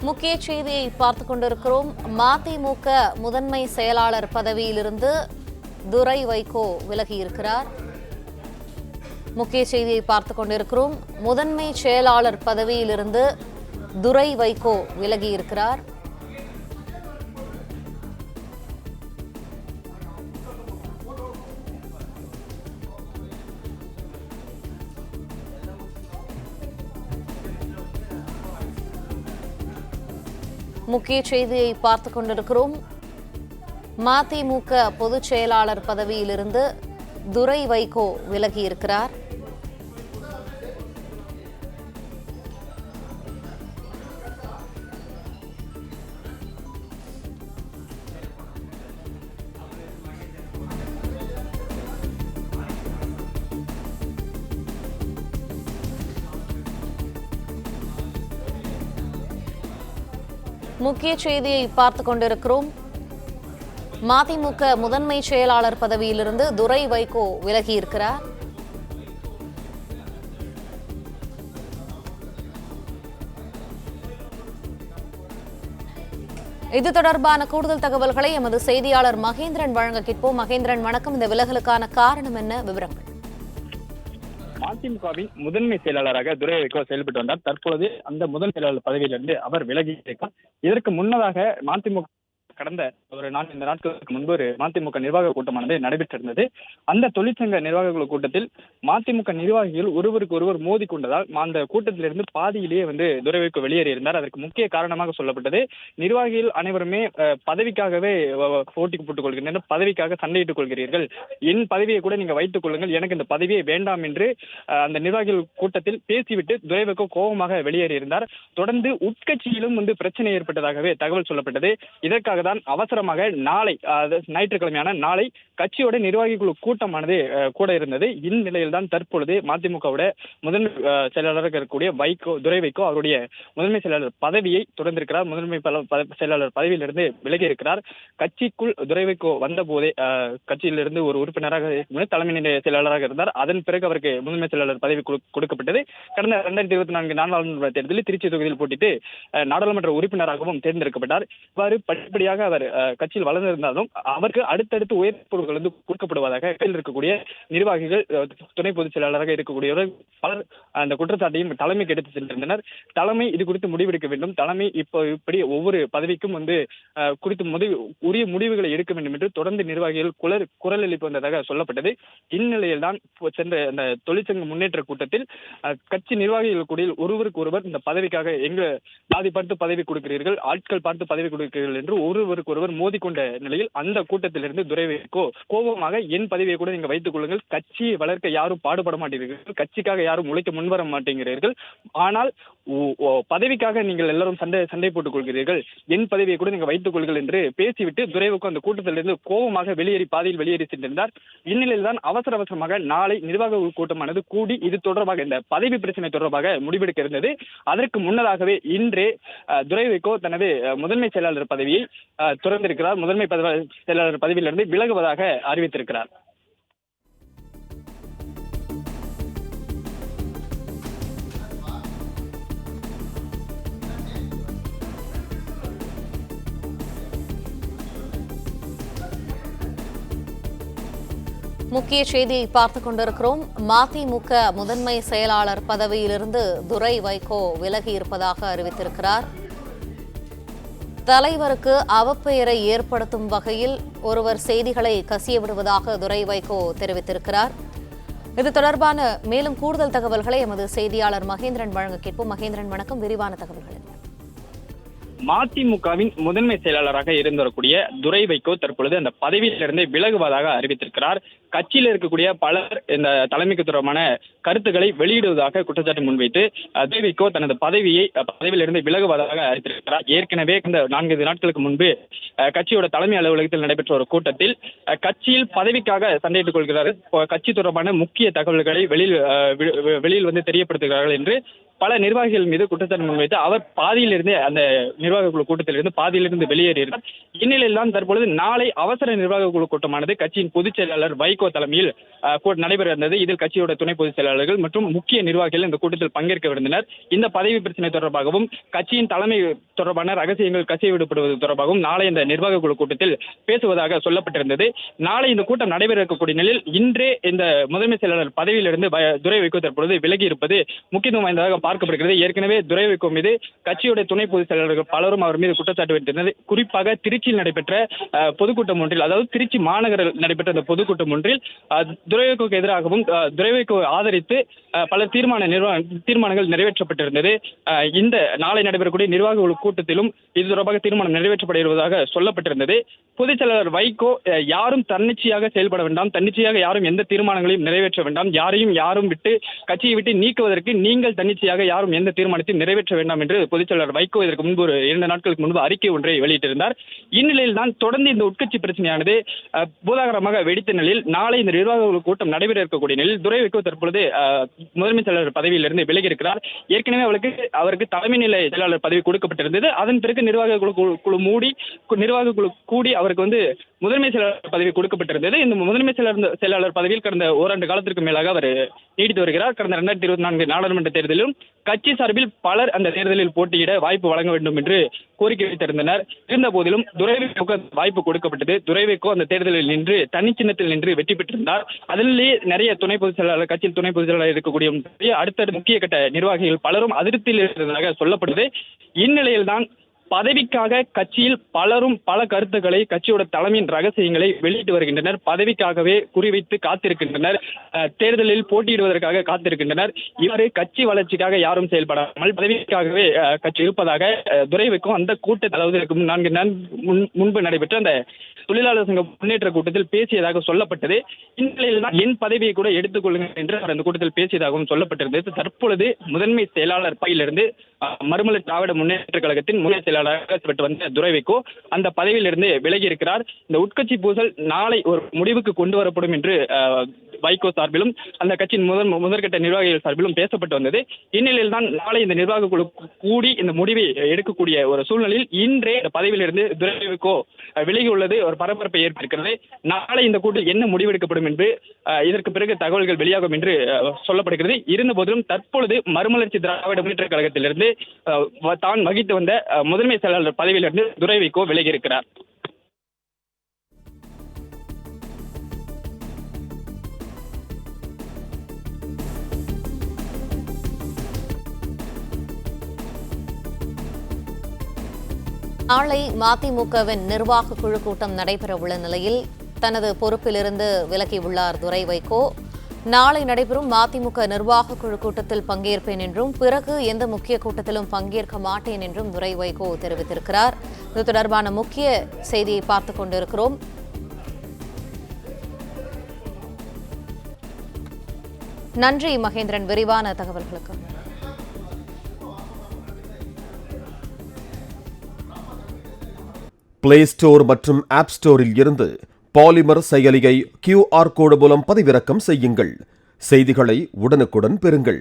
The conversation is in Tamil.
முக்கிய செய்தியை பார்த்துக் கொண்டிருக்கிறோம். மதிமுக முதன்மை செயலாளர் பதவியிலிருந்து துரை வைகோ விலகியிருக்கிறார். முக்கிய செய்தியை பார்த்துக் கொண்டிருக்கிறோம். முதன்மை செயலாளர் பதவியிலிருந்து துரை வைகோ விலகியிருக்கிறார். முக்கிய செய்தியை பார்த்துக் கொண்டிருக்கிறோம். மதிமுக பொதுச் செயலாளர் பதவியிலிருந்து துரை வைகோ விலகியிருக்கிறார். முக்கிய செய்தியை பார்த்துக் கொண்டிருக்கிறோம். மதிமுக முதன்மை செயலாளர் பதவியிலிருந்து துரை வைகோ விலகியிருக்கிறார். இது தொடர்பான கூடுதல் தகவல்களை எமது செய்தியாளர் மகேந்திரன் வழங்க கேட்போம். மகேந்திரன், வணக்கம். இந்த விலகலுக்கான காரணம் என்ன? விவரங்கள். மதிமுகவின் முதன்மை செயலாளராக துரை வைகோ செயல்பட்டு வந்தார். தற்பொழுது அந்த முதன்மை செயலாளர் பதவியிலிருந்து அவர் விலகி இருக்கார். இதற்கு முன்னதாக மதிமுக கடந்த ஒரு 4 நாட்களுக்கு முன்பு ஒரு மதிமுக நிர்வாக கூட்டமானது நடைபெற்றிருந்தது. அந்த தொழிற்சங்க நிர்வாகிகள் கூட்டத்தில் மதிமுக நிர்வாகிகள் ஒருவருக்கு ஒருவர் மோதி கொண்டதால் அந்த கூட்டத்திலிருந்து பாதியிலேயே துரை வைகோ வெளியேறியிருந்தார். அதற்கு முக்கிய காரணமாக சொல்லப்பட்டது, நிர்வாகிகள் அனைவருமே பதவிக்காகவே போட்டி போட்டுக் கொள்கின்றனர், பதவிக்காக சண்டையிட்டுக் கொள்கிறீர்கள், என் பதவியை கூட நீங்க வைத்துக் கொள்ளுங்கள், எனக்கு இந்த பதவியை வேண்டாம் என்று அந்த நிர்வாகிகள் கூட்டத்தில் பேசிவிட்டு துரை வைகோ கோபமாக வெளியேறியிருந்தார். தொடர்ந்து உட்கட்சியிலும் பிரச்சனை ஏற்பட்டதாகவே தகவல் சொல்லப்பட்டது. இதற்காக தான் அவசரமாக நாளை, ஞாயிற்றுக்கிழமையான நாளை கட்சியோட நிர்வாகிகள் கூட்டமானது கூட இருந்தது. இந்நிலையில் தான் தற்பொழுது மதிமுகவோட முதன்மை செயலாளராக இருக்கக்கூடிய துரை வைகோ அவருடைய முதன்மை செயலாளர் பதவியை தொடர்ந்திருக்கிறார். முதன்மை செயலாளர் பதவியிலிருந்து விலகி இருக்கிறார். கட்சிக்குள் துரை வைகோ வந்த போதே கட்சியிலிருந்து ஒரு உறுப்பினராக தலைமை நிலைய செயலாளராக இருந்தார். அதன் பிறகு அவருக்கு முதன்மை செயலாளர் பதவி கொடுக்கப்பட்டது. கடந்த 2024 நாடாளுமன்ற தேர்தலில் திருச்சி தொகுதியில் போட்டிட்டு நாடாளுமன்ற உறுப்பினராகவும் தேர்ந்தெடுக்கப்பட்டார். இவ்வாறு படிப்படியாக அவர் கட்சியில் வளர்ந்திருந்தாலும் அவருக்கு அடுத்தடுத்து உயர் பொறுப்புகள் கொடுக்கப்படுவதாக இருக்கக்கூடிய நிர்வாகிகள், துணை பொதுச் செயலாளராக இருக்கக்கூடியவர்கள் பலர் அந்த குற்றச்சாட்டையும் தலைமைக்கு எடுத்து சென்றிருந்தனர். தலைமை இது குறித்து முடிவெடுக்க வேண்டும், தலைமை இப்படி ஒவ்வொரு பதவிக்கும் குறித்து உரிய முடிவுகளை எடுக்க வேண்டும் என்று தொடர்ந்து நிர்வாகிகள் குரல் எழுப்பி வந்ததாக சொல்லப்பட்டது. இந்நிலையில் தான் சென்ற அந்த தொழிற்சங்க முன்னேற்ற கூட்டத்தில் கட்சி நிர்வாகிகள் கூட ஒருவருக்கு ஒருவர் இந்த பதவிக்காக எங்க பாதி பார்த்து பதவி கொடுக்கிறீர்கள், ஆட்கள் பார்த்து பதவி கொடுக்கிறீர்கள் என்று ஒருவருக்கு ஒருவர் மோதிக்கொண்ட நிலையில் அந்த கூட்டத்திலிருந்து துரை வைகோ கோபமாக, என் பதவியை கூட நீங்க வைத்துக் கொள்ளுங்கள், கட்சியை வளர்க்க யாரும் பாடுபட மாட்டீர்கள், கட்சிக்காக யாரும் உழைக்க முன்வர மாட்டேங்கிறீர்கள், ஆனால் பதவிக்காக நீங்கள் எல்லாரும் சண்டை போட்டுக் கொள்கிறீர்கள், என் பதவியை கூட நீங்க வைத்துக் கொள்ளுங்கள் என்று பேசிவிட்டு துரை வைகோ அந்த கூட்டத்திலிருந்து கோபமாக பாதியில் வெளியேறி சென்றிருந்தார். இந்நிலையில் தான் அவசரமாக நாளை நிர்வாக கூட்டமானது கூடி இது தொடர்பாக, இந்த பதவி பிரச்சனை தொடர்பாக முடிவெடுக்க இருந்தது. அதற்கு முன்னதாகவே இன்றே துரை வைகோ தனது முதன்மை செயலாளர் பதவியை துறந்திருக்கிறார். முதன்மை செயலாளர் பதவியிலிருந்து விலகுவதாக அறிவித்திருக்கிறார். முக்கிய செய்தியை பார்த்துக் கொண்டிருக்கிறோம். மதிமுக முதன்மை செயலாளர் பதவியிலிருந்து துரை வைகோ விலகி இருப்பதாக அறிவித்திருக்கிறார். தலைவருக்கு அவப்பெயரை ஏற்படுத்தும் வகையில் ஒருவர் செய்திகளை கசிய விடுவதாக துரை வைகோ தெரிவித்திருக்கிறார். இது தொடர்பான மேலும் கூடுதல் தகவல்களை எமது செய்தியாளர் மகேந்திரன் வழங்க கேட்போம். மகேந்திரன், வணக்கம். விரிவான தகவல்கள். மதிமுகவின் முதன்மை செயலாளராக இருந்து வரக்கூடிய துரை வைகோ தற்பொழுது அந்த பதவியிலிருந்து விலகுவதாக அறிவித்திருக்கிறார். கட்சியில் இருக்கக்கூடிய பலர் இந்த தலைமைக்கு தொடர்பான கருத்துக்களை வெளியிடுவதாக குற்றச்சாட்டு முன்வைத்து துரை வைகோ தனது பதவியிலிருந்து விலகுவதாக அறிவித்திருக்கிறார். ஏற்கனவே இந்த 4 நாட்களுக்கு முன்பு கட்சியோட தலைமை அலுவலகத்தில் நடைபெற்ற ஒரு கூட்டத்தில் கட்சியில் பதவிக்காக சண்டையிட்டுக் கொள்கிறார்கள், கட்சி தொடர்பான முக்கிய தகவல்களை வெளியில் தெரியப்படுத்துகிறார்கள் என்று பல நிர்வாகிகள் மீது குற்றச்சாட்டு முன்வைத்து அவர் பாதியிலிருந்து அந்த நிர்வாக குழு கூட்டத்திலிருந்து பாதியிலிருந்து வெளியேறினார். இந்நிலையில் தான் தற்பொழுது நாளை அவசர நிர்வாக குழு கூட்டமானது கட்சியின் பொதுச் செயலாளர் வைகோ தலைமையில் நடைபெற இருந்தது. இதில் கட்சியோட துணை பொதுச் செயலாளர்கள் மற்றும் முக்கிய நிர்வாகிகள் இந்த கூட்டத்தில் பங்கேற்கவிருந்தனர். இந்த பதவி பிரச்சனை தொடர்பாகவும் கட்சியின் தலைமை தொடர்பான ரகசியங்கள் கசியவிடப்படுவது தொடர்பாகவும் நாளை இந்த நிர்வாக குழு கூட்டத்தில் பேசுவதாக சொல்லப்பட்டிருந்தது. நாளை இந்த கூட்டம் நடைபெற இருக்கக்கூடிய நிலையில் இன்றே இந்த முதன்மை செயலாளர் பதவியிலிருந்து துரை வைகோ தற்பொழுது விலகி இருப்பது முக்கியத்துவம் வாய்ந்ததாக பார்க்கப்படுகிறது. ஏற்கனவே துரை வைகோ மீது கட்சியுடைய துணை பொதுச் செயலாளர்கள் பலரும் அவர் மீது குற்றச்சாட்டு வைத்திருந்தது. குறிப்பாக திருச்சியில் நடைபெற்ற பொதுக்கூட்டம் ஒன்றில், அதாவது திருச்சி மாநகரில் நடைபெற்ற அந்த பொதுக்கூட்டம் ஒன்றில் துரை வைகோக்கு எதிராகவும் துரை வைகோ ஆதரித்து பல தீர்மானங்கள் நிறைவேற்றப்பட்டிருந்தது. இந்த நாளை நடைபெறக்கூடிய நிர்வாக குழு கூட்டத்திலும் இது தொடர்பாக தீர்மானம் நிறைவேற்றப்படுவதாக சொல்லப்பட்டிருந்தது. பொதுச் செயலாளர் வைகோ யாரும் தன்னிச்சையாக செயல்பட வேண்டாம், தன்னிச்சையாக யாரும் எந்த தீர்மானங்களையும் நிறைவேற்ற வேண்டாம், யாரும் விட்டு கட்சியை விட்டு நீக்குவதற்கு நீங்கள் தன்னிச்சையாக யாரும் எந்த தீர்மானத்தையும் நிறைவேற்ற வேண்டாம் என்று பொதுச் செயலாளர் வைகோ இதற்கு முன்பு ஒரு 2 நாட்களுக்கு முன்பு அறிக்கை ஒன்றை வெளியிட்டிருந்தார். இந்நிலையில் தான் தொடர்ந்து இந்த உட்கட்சி பிரச்சனையானது பூதாகரமாக வெடித்த நிலையில் நாளை இந்த நிர்வாக கூட்டம் நடைபெற இருக்கக்கூடிய நிலையில் துரை வைகோ தற்பொழுது முதன்மை செயலாளர் பதவியிலிருந்து விலகி இருக்கிறார். ஏற்கனவே அவருக்கு தலைமை நிலை செயலாளர் பதவி கொடுக்கப்பட்டிருந்தது. அதன் பிறகு நிர்வாக குழு கூடி அவருக்கு முதன்மை செயலாளர் பதவி கொடுக்கப்பட்டிருந்தது. இந்த முதன்மை செயலாளர் பதவியில் கடந்த ஓராண்டு காலத்திற்கு மேலாக அவர் நீடித்து வருகிறார். கடந்த 2024 நாடாளுமன்ற தேர்தலிலும் கட்சி சார்பில் பலர் அந்த தேர்தலில் போட்டியிட வாய்ப்பு வழங்க வேண்டும் என்று கோரிக்கை வைத்திருந்தனர். இருந்த போதிலும் துரை வைகோக்கு வாய்ப்பு கொடுக்கப்பட்டது. துரை வைகோ அந்த தேர்தலில் நின்று தனிச்சின்னத்தில் நின்று வெற்றி பெற்றிருந்தார். அதிலேயே நிறைய துணை பொதுச் செயலாளர், கட்சியில் துணை பொதுச் செயலாளர் இருக்கக்கூடிய அடுத்த முக்கிய கட்ட நிர்வாகிகள் பலரும் அதிருப்தியில் இருந்ததாக சொல்லப்படுது. இந்நிலையில் தான் பதவிக்காக கட்சியில் பலரும் பல கருத்துக்களை, கட்சியோட தலைமையின் ரகசியங்களை வெளியிட்டு வருகின்றனர். பதவிக்காகவே குறிவைத்து காத்திருக்கின்றனர். தேர்தலில் போட்டியிடுவதற்காக காத்திருக்கின்றனர். இவ்வாறு கட்சி வளர்ச்சிக்காக யாரும் செயல்படாமல் பதவிக்காகவே கட்சி இருப்பதாக துரை வைகோ அந்த கூட்டத்தில், அதாவது 4 நாள் முன்பு நடைபெற்ற அந்த தொழிலாளர் சங்க முன்னேற்ற கூட்டத்தில் பேசியதாக சொல்லப்பட்டது. இந்நிலையில் தான் என் பதவியை கூட எடுத்துக் கொள்ளுங்கள் என்று அவர் அந்த கூட்டத்தில் பேசியதாகவும் சொல்லப்பட்டிருந்தது. தற்பொழுது முதன்மை செயலாளர் பதவியிலிருந்து மறுமலர்ச்சி திராவிட முன்னேற்ற கழகத்தின் முன்னே செயலாளராக வந்த துரை வைகோ அந்த பதவியிலிருந்து விலகி இருக்கிறார். இந்த உட்கட்சி பூசல் நாளை ஒரு முடிவுக்கு கொண்டு வரப்படும் என்று வைகோ சார்பிலும் அந்த கட்சியின் முதற்கட்ட நிர்வாகிகள் சார்பிலும் பேசப்பட்டு வந்தது. இந்நிலையில் தான் நாளை இந்த நிர்வாக குழு கூடி இந்த முடிவை எடுக்கக்கூடிய ஒரு சூழ்நிலையில் இன்றே பதவியிலிருந்து துரை வைகோ விலகி உள்ளது ஒரு பரபரப்பை ஏற்படுகிறது. நாளை இந்த கூட்டில் என்ன முடிவெடுக்கப்படும் என்று இதற்கு பிறகு தகவல்கள் வெளியாகும் என்று சொல்லப்படுகிறது. இருந்த போதிலும் தற்பொழுது மறுமலர்ச்சி திராவிட முன்னேற்ற கழகத்திலிருந்து தான் வகித்து வந்த முதன்மை செயலாளர் பதவியிலிருந்து துரை வைகோ விலகி இருக்கிறார். நாளை மதிமுகவின் நிர்வாக குழு கூட்டம் நடைபெற உள்ள நிலையில் தனது பொறுப்பிலிருந்து விலகியுள்ளார் துரை வைகோ. நாளை நடைபெறும் மதிமுக நிர்வாக குழு கூட்டத்தில் பங்கேற்பேன் என்றும் பிறகு எந்த முக்கிய கூட்டத்திலும் பங்கேற்க மாட்டேன் என்றும் துரை வைகோ தெரிவித்திருக்கிறார். இது தொடர்பான முக்கிய செய்தியை பார்த்துக் கொண்டிருக்கிறோம். நன்றி மகேந்திரன், விரிவான தகவல்களுக்கு. பிளே ஸ்டோர் மற்றும் ஆப் ஸ்டோரில் இருந்து பாலிமர் செயலியை QR கோடு மூலம் பதிவிறக்கம் செய்யுங்கள். செய்திகளை உடனுக்குடன் பெறுங்கள்.